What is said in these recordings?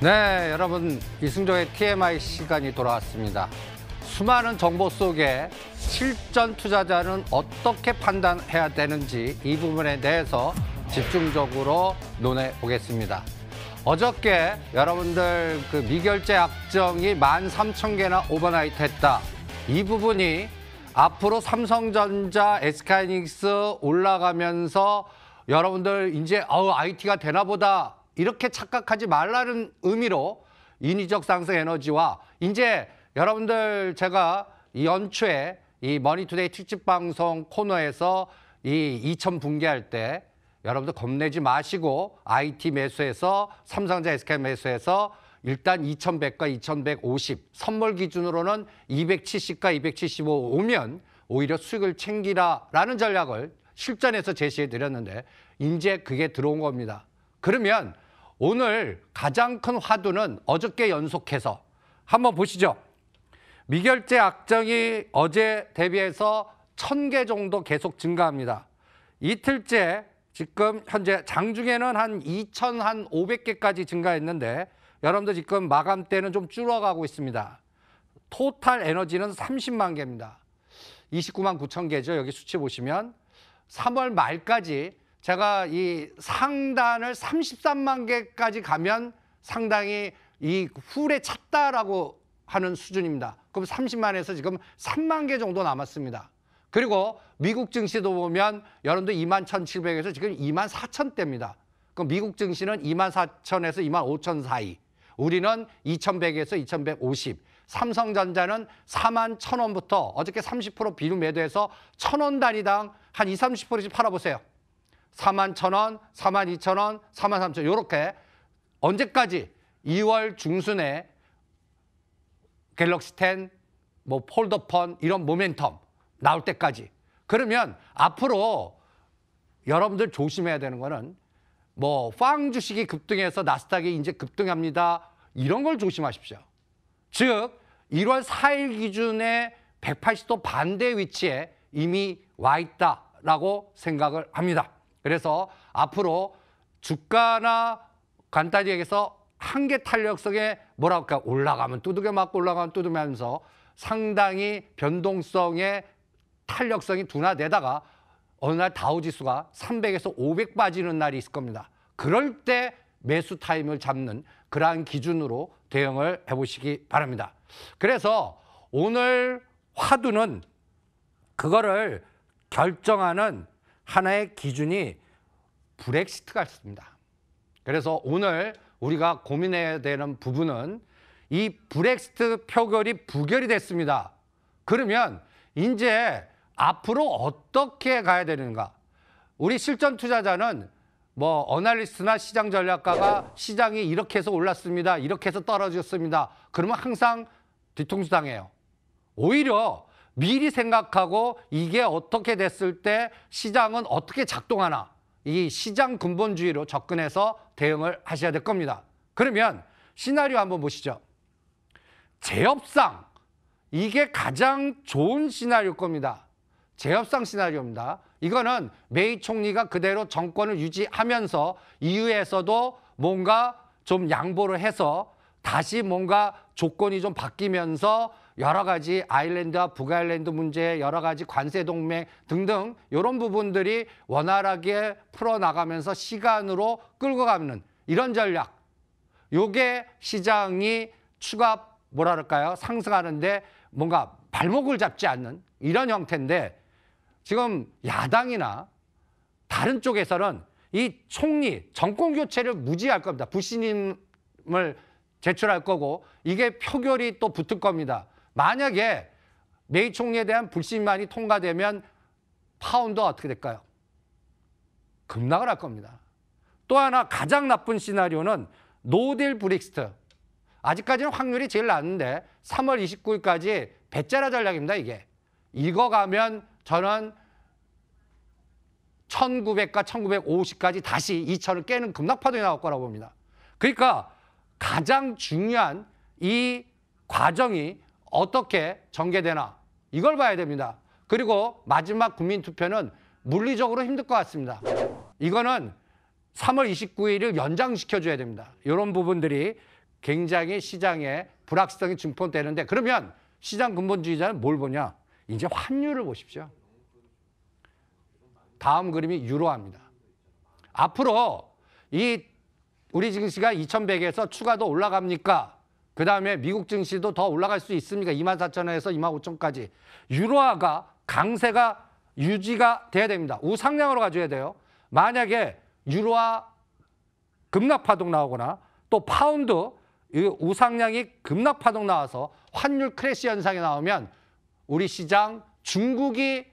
네, 여러분 이승조의 TMI 시간이 돌아왔습니다. 수많은 정보 속에 실전 투자자는 어떻게 판단해야 되는지 이 부분에 대해서 집중적으로 논해 보겠습니다. 어저께 여러분들 그 미결제 약정이 13,000개나 오버나이트 했다. 이 부분이 앞으로 삼성전자, SK하이닉스 올라가면서 여러분들 이제 IT가 되나 보다 이렇게 착각하지 말라는 의미로 인위적 상승 에너지와 이제 여러분들 제가 이 연초에 이 머니투데이 특집 방송 코너에서 이 2천 붕괴할 때 여러분들 겁내지 마시고 IT 매수해서 삼성전자, SK 매수해서 일단 2,100과 2,150 선물 기준으로는 270과 275 오면 오히려 수익을 챙기라라는 전략을 실전에서 제시해 드렸는데 이제 그게 들어온 겁니다. 그러면 오늘 가장 큰 화두는 어저께 연속해서 한번 보시죠. 미결제 약정이 어제 대비해서 1,000개 정도 계속 증가합니다. 이틀째 지금 현재 장중에는 한 2,500개까지 증가했는데 여러분들 지금 마감 때는 좀 줄어가고 있습니다. 토탈 에너지는 30만 개입니다. 29만 9천 개죠. 여기 수치 보시면 3월 말까지 제가 이 상단을 33만 개까지 가면 상당히 이 훌에 찼다라고 하는 수준입니다. 그럼 30만에서 지금 3만 개 정도 남았습니다. 그리고 미국 증시도 보면 여러분들 21,700에서 지금 24,000대입니다. 그럼 미국 증시는 24,000에서 25,000 사이. 우리는 2,100에서 2,150. 삼성전자는 41,000원부터 어저께 30% 비율 매도해서 1,000원 단위당 한 20, 30%씩 팔아보세요. 41,000원, 42,000원, 43,000원 이렇게 언제까지 2월 중순에 갤럭시 10, 뭐 폴더폰 이런 모멘텀 나올 때까지. 그러면 앞으로 여러분들 조심해야 되는 거는 뭐 빵 주식이 급등해서 나스닥이 이제 급등합니다. 이런 걸 조심하십시오. 즉 1월 4일 기준에 180도 반대 위치에 이미 와 있다라고 생각을 합니다. 그래서 앞으로 주가나 간단히 얘기해서 한계 탄력성에 뭐라 할까 올라가면 두들겨 맞고 올라가면 두드면서 상당히 변동성의 탄력성이 둔화되다가 어느 날 다우지수가 300에서 500 빠지는 날이 있을 겁니다. 그럴 때 매수 타임을 잡는 그러한 기준으로 대응을 해보시기 바랍니다. 그래서 오늘 화두는 그거를 결정하는 하나의 기준이 브렉시트가 있습니다. 그래서 오늘 우리가 고민해야 되는 부분은 이 브렉시트 표결이 부결이 됐습니다. 그러면 이제 앞으로 어떻게 가야 되는가? 우리 실전 투자자는 뭐 어널리스트나 시장 전략가가 시장이 이렇게 해서 올랐습니다. 이렇게 해서 떨어졌습니다. 그러면 항상 뒤통수 당해요. 오히려 미리 생각하고 이게 어떻게 됐을 때 시장은 어떻게 작동하나 이 시장 근본주의로 접근해서 대응을 하셔야 될 겁니다. 그러면 시나리오 한번 보시죠. 제협상 이게 가장 좋은 시나리오일 겁니다. 제협상 시나리오입니다. 이거는 메이 총리가 그대로 정권을 유지하면서 EU에서도 뭔가 좀 양보를 해서 다시 뭔가 조건이 좀 바뀌면서 여러 가지 아일랜드와 북아일랜드 문제, 여러 가지 관세 동맹 등등 이런 부분들이 원활하게 풀어나가면서 시간으로 끌고 가는 이런 전략. 요게 시장이 추가 뭐랄까요? 상승하는데 뭔가 발목을 잡지 않는 이런 형태인데 지금 야당이나 다른 쪽에서는 이 총리, 정권 교체를 무지할 겁니다. 부시님을 제출할 거고 이게 표결이 또 붙을 겁니다. 만약에 메이 총리에 대한 불신만이 통과되면 파운드가 어떻게 될까요? 급락을 할 겁니다. 또 하나 가장 나쁜 시나리오는 노딜 브릭스트. 아직까지는 확률이 제일 낮은데 3월 29일까지 배째라 전략입니다. 이게. 이거 가면 저는 1900과 1950까지 다시 2000을 깨는 급락파동이 나올 거라고 봅니다. 그러니까 가장 중요한 이 과정이 어떻게 전개되나 이걸 봐야 됩니다. 그리고 마지막 국민투표는 물리적으로 힘들 것 같습니다. 이거는 3월 29일을 연장시켜줘야 됩니다. 이런 부분들이 굉장히 시장에 불확실성이 증폭되는데, 그러면 시장 근본주의자는 뭘 보냐? 이제 환율을 보십시오. 다음 그림이 유로화입니다. 앞으로 우리 증시가 2100에서 추가 더 올라갑니까? 그 다음에 미국 증시도 더 올라갈 수 있습니까? 24,000원에서 25,000까지. 유로화가 강세가 유지가 돼야 됩니다. 우상향으로 가져야 돼요. 만약에 유로화 급락파동 나오거나 또 파운드 우상향이 급락파동 나와서 환율 크래시 현상이 나오면 우리 시장 중국이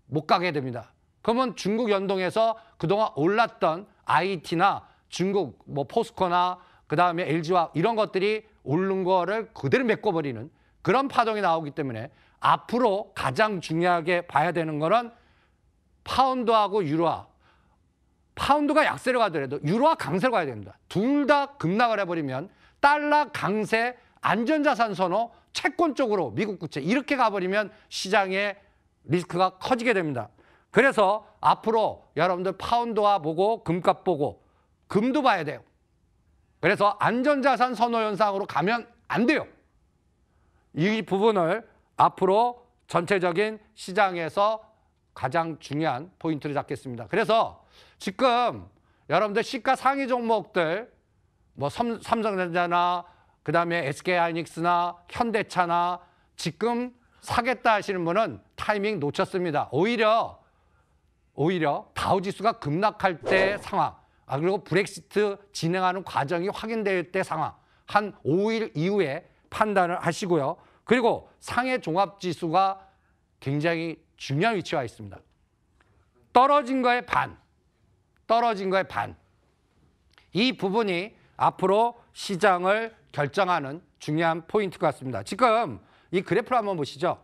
못 가게 됩니다. 그러면 중국 연동해서 그동안 올랐던 IT나 중국 뭐 포스코나 그다음에 LG화 이런 것들이 오른 거를 그대로 메꿔버리는 그런 파동이 나오기 때문에 앞으로 가장 중요하게 봐야 되는 거는 파운드하고 유로화. 파운드가 약세로 가더라도 유로화 강세로 가야 됩니다. 둘 다 급락을 해버리면 달러 강세, 안전자산 선호, 채권 쪽으로 미국 국채 이렇게 가버리면 시장의 리스크가 커지게 됩니다. 그래서 앞으로 여러분들 파운드화 보고 금값 보고 금도 봐야 돼요. 그래서 안전자산 선호 현상으로 가면 안 돼요. 이 부분을 앞으로 전체적인 시장에서 가장 중요한 포인트를 잡겠습니다. 그래서 지금 여러분들 시가 상위 종목들 뭐 삼성전자나 그다음에 SK하이닉스나 현대차나 지금 사겠다 하시는 분은 타이밍 놓쳤습니다. 오히려 다우지수가 급락할 때 상황, 그리고 브렉시트 진행하는 과정이 확인될 때 상황, 한 5일 이후에 판단을 하시고요. 그리고 상해 종합지수가 굉장히 중요한 위치에 와 있습니다. 떨어진 거의 반. 이 부분이 앞으로 시장을 결정하는 중요한 포인트 같습니다. 지금 이 그래프를 한번 보시죠.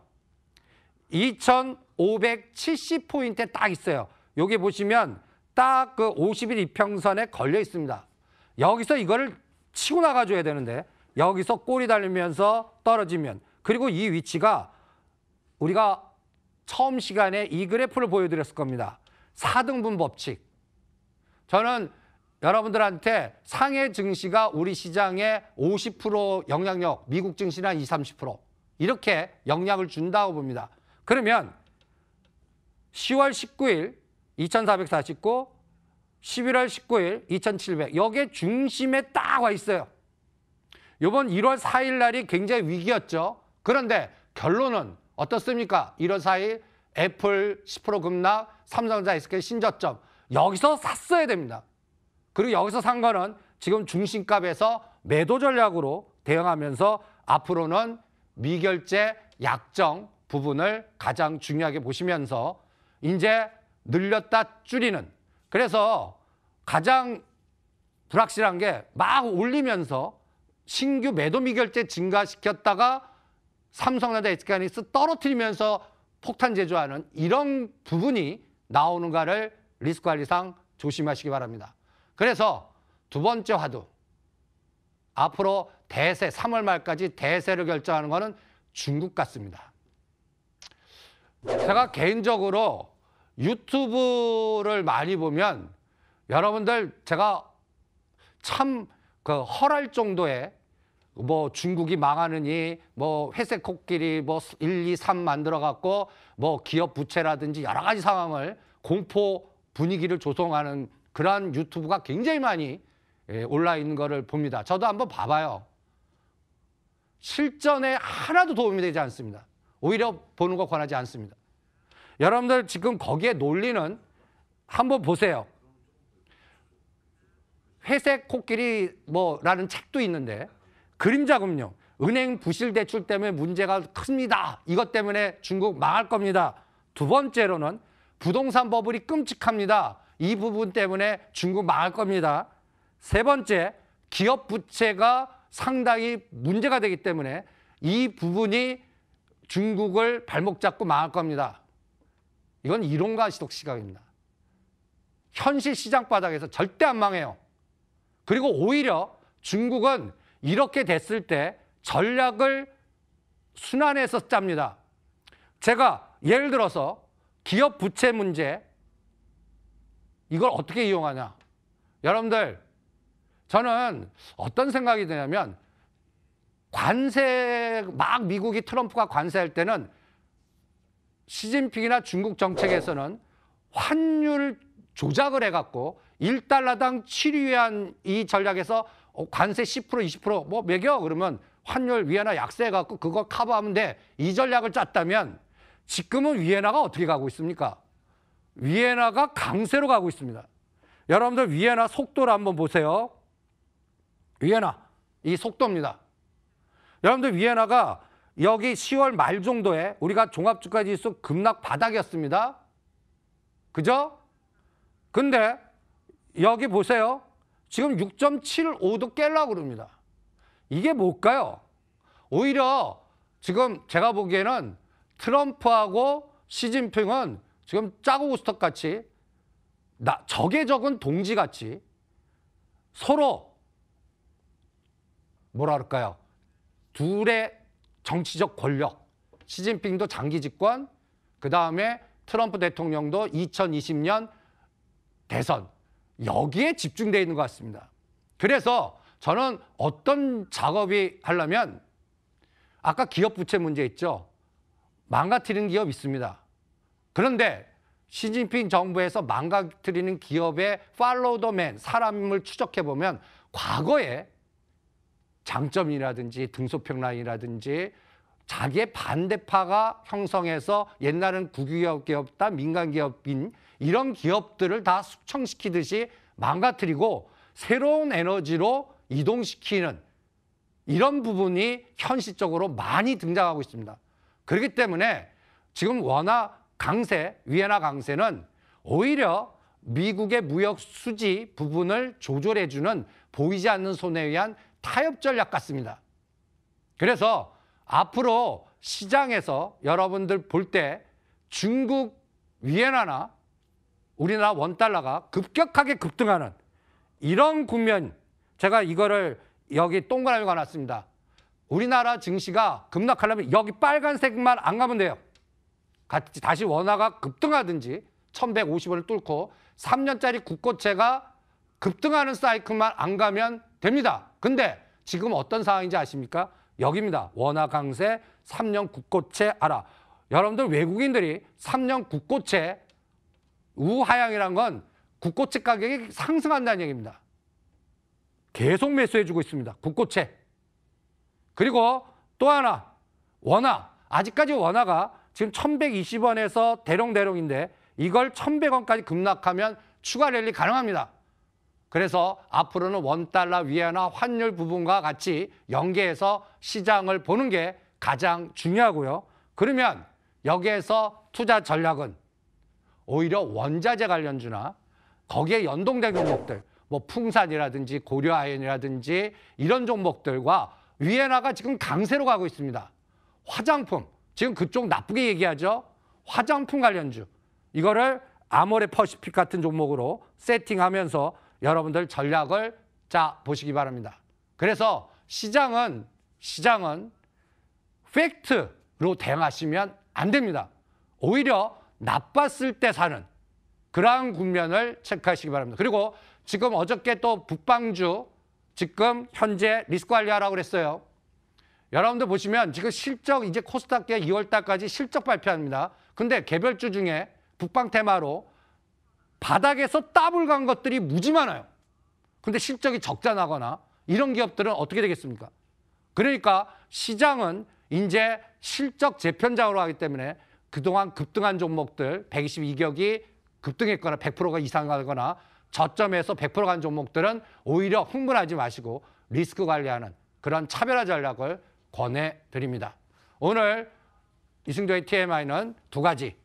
2570포인트에 딱 있어요. 여기 보시면 딱 그 50일 이평선에 걸려 있습니다. 여기서 이거를 치고 나가줘야 되는데 여기서 꼬리 달리면서 떨어지면, 그리고 이 위치가 우리가 처음 시간에 이 그래프를 보여드렸을 겁니다. 4등분 법칙. 저는 여러분들한테 상해 증시가 우리 시장의 50% 영향력, 미국 증시는 한 20, 30% 이렇게 영향을 준다고 봅니다. 그러면 10월 19일 2449, 11월 19일 2700 여기에 중심에 딱 와 있어요. 이번 1월 4일 날이 굉장히 위기였죠. 그런데 결론은 어떻습니까? 1월 4일 애플 10% 급락, 삼성전자 SK 신저점 여기서 샀어야 됩니다. 그리고 여기서 산 거는 지금 중심값에서 매도 전략으로 대응하면서 앞으로는 미결제 약정 부분을 가장 중요하게 보시면서 이제 늘렸다 줄이는, 그래서 가장 불확실한 게 막 올리면서 신규 매도 미결제 증가시켰다가 삼성전자 SK하이닉스 떨어뜨리면서 폭탄 제조하는 이런 부분이 나오는가를 리스크 관리상 조심하시기 바랍니다. 그래서 두 번째 화두, 앞으로 대세 3월 말까지 대세를 결정하는 것은 중국 같습니다. 제가 개인적으로 유튜브를 많이 보면 여러분들 제가 참 헐할 정도의 뭐 중국이 망하느니 뭐 회색 코끼리 뭐 1, 2, 3 만들어 갖고 뭐 기업 부채라든지 여러 가지 상황을 공포 분위기를 조성하는 그러한 유튜브가 굉장히 많이 올라 있는 거를 봅니다. 저도 한번 봐봐요. 실전에 하나도 도움이 되지 않습니다. 오히려 보는 거 권하지 않습니다. 여러분들 지금 거기에 논리는 한번 보세요. 회색 코끼리 뭐라는 책도 있는데 그림자 금융, 은행 부실 대출 때문에 문제가 큽니다. 이것 때문에 중국 망할 겁니다. 두 번째로는 부동산 버블이 끔찍합니다. 이 부분 때문에 중국 망할 겁니다. 세 번째, 기업 부채가 상당히 문제가 되기 때문에 이 부분이 중국을 발목 잡고 망할 겁니다. 이건 이론과 시독 시각입니다. 현실 시장 바닥에서 절대 안 망해요. 그리고 오히려 중국은 이렇게 됐을 때 전략을 순환해서 짭니다. 제가 예를 들어서 기업 부채 문제, 이걸 어떻게 이용하냐. 여러분들, 저는 어떤 생각이 드냐면 관세 막 미국이 트럼프가 관세할 때는 시진핑이나 중국 정책에서는 환율 조작을 해갖고 1달러당 7위안 이 전략에서 관세 10% 20% 매겨 그러면 환율 위에나 약세해갖고 그거 커버하면 돼. 이 전략을 짰다면 지금은 위에나가 어떻게 가고 있습니까? 위에나가 강세로 가고 있습니다. 여러분들 위에나 속도를 한번 보세요. 위에나 이 속도입니다. 여러분들 위에나가 여기 10월 말 정도에 우리가 종합주가지수 급락 바닥이었습니다. 그죠? 근데 여기 보세요. 지금 6.75도 깰라고 그럽니다. 이게 뭘까요? 오히려 지금 제가 보기에는 트럼프하고 시진핑은 지금 짜고 우스톱 같이 적에 적은 동지같이 서로 뭐라 그럴까요? 둘의 정치적 권력, 시진핑도 장기 집권, 그 다음에 트럼프 대통령도 2020년 대선, 여기에 집중되어 있는 것 같습니다. 그래서 저는 어떤 작업이 하려면 아까 기업 부채 문제 있죠. 망가뜨리는 기업 있습니다. 그런데 시진핑 정부에서 망가뜨리는 기업의 팔로우 더 맨, 사람을 추적해보면 과거에 장점이라든지 등소평 라인이라든지 자기의 반대파가 형성해서 옛날은 국유기업이었다 민간기업인 이런 기업들을 다 숙청시키듯이 망가뜨리고 새로운 에너지로 이동시키는 이런 부분이 현실적으로 많이 등장하고 있습니다. 그렇기 때문에 지금 워낙 강세, 위에나 강세는 오히려 미국의 무역 수지 부분을 조절해주는 보이지 않는 손에 의한 타협 전략 같습니다. 그래서 앞으로 시장에서 여러분들 볼 때 중국 위에나나 우리나라 원달러가 급격하게 급등하는 이런 국면, 제가 이거를 여기 동그라미 가놨습니다. 우리나라 증시가 급락하려면 여기 빨간색만 안 가면 돼요. 다시 원화가 급등하든지 1150원을 뚫고 3년짜리 국고채가 급등하는 사이클만 안 가면 됩니다. 근데 지금 어떤 상황인지 아십니까? 여기입니다. 원화 강세, 3년 국고채 알아. 여러분들 외국인들이 3년 국고채 우하향이란 건 국고채 가격이 상승한다는 얘기입니다. 계속 매수해주고 있습니다. 국고채. 그리고 또 하나, 원화. 아직까지 원화가 지금 1120원에서 대롱대롱인데 이걸 1100원까지 급락하면 추가 랠리 가능합니다. 그래서 앞으로는 원달러 위안화 환율 부분과 같이 연계해서 시장을 보는 게 가장 중요하고요. 그러면 여기에서 투자 전략은 오히려 원자재 관련주나 거기에 연동된 종목들, 뭐 풍산이라든지 고려아연이라든지 이런 종목들과 위에나가 지금 강세로 가고 있습니다. 화장품, 지금 그쪽 나쁘게 얘기하죠. 화장품 관련주, 이거를 아모레 퍼시픽 같은 종목으로 세팅하면서 여러분들 전략을 짜 보시기 바랍니다. 그래서 시장은 팩트로 대응하시면 안 됩니다. 오히려 나빴을 때 사는 그러한 국면을 체크하시기 바랍니다. 그리고 지금 어저께 또 북방주 지금 현재 리스크 관리하라고 그랬어요. 여러분들 보시면 지금 실적 이제 코스닥에 2월 달까지 실적 발표합니다. 근데 개별주 중에 북방 테마로 바닥에서 더블 간 것들이 무지 많아요. 근데 실적이 적자 나거나 이런 기업들은 어떻게 되겠습니까? 그러니까 시장은 이제 실적 재편장으로 하기 때문에 그동안 급등한 종목들 122격이 급등했거나 100%가 이상 가거나 저점에서 100% 간 종목들은 오히려 흥분하지 마시고 리스크 관리하는 그런 차별화 전략을 권해드립니다. 오늘 이승조의 TMI는 두 가지.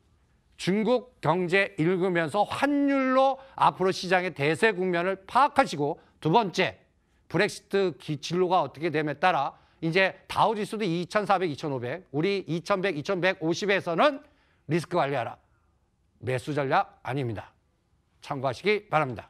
중국 경제 읽으면서 환율로 앞으로 시장의 대세 국면을 파악하시고, 두 번째, 브렉시트 진로가 어떻게 됨에 따라 이제 다우지수도 2400, 2500, 우리 2100, 2150에서는 리스크 관리하라. 매수 전략 아닙니다. 참고하시기 바랍니다.